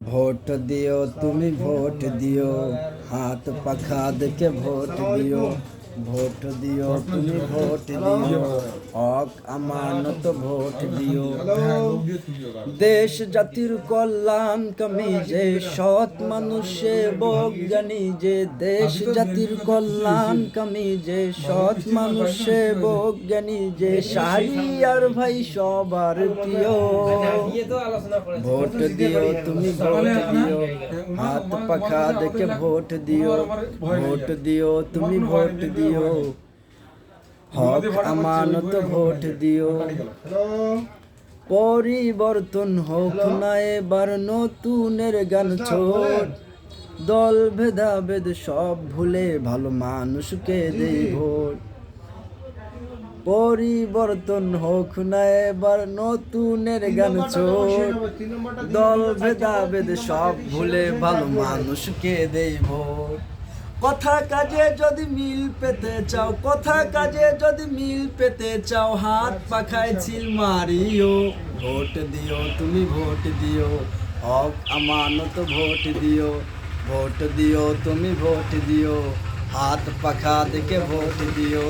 Vote দিও তুমি vote দিও, হাত পাখা দেখে ভোট দিও। ভোট দিও তুমি ভোট দিও, হক আমানত ভোট দিও। দেশ জাতির কল্যাণ কামি যে সৎ মানুষে বজ্ঞানী যে, দেশ জাতির কল্যাণ কামি যে সৎ মানুষে বজ্ঞানী যে, শাহরিয়ার ভাই সবার প্রিয়। ভোট দিও তুমি ভোট দিও, হাত পাখা দেখে ভোট দিও। ভোট দিও তুমি ভোট দিও, হক আমানত ভোট দিও। পরিবর্তন হোক না এবার নতুনের গান ছোট, দল ভেদাভেদ সব ভুলে ভালো মানুষকে দেই ভোট। পরিবর্তন হোক না এবার নতুনের গান ছোট, দল ভেদাভেদ সব ভুলে ভালো মানুষকে দেই ভোট। কথা কাজে যদি মিল পেতে চাও, কথা কাজে যদি মিল পেতে চাও, হাত পাখায় ছিল মারিও। ভোট দিও তুমি ভোট দিও, হক আমানত ভোট দিও। ভোট দিও তুমি ভোট দিও, হাত পাখা দেখে ভোট দিও।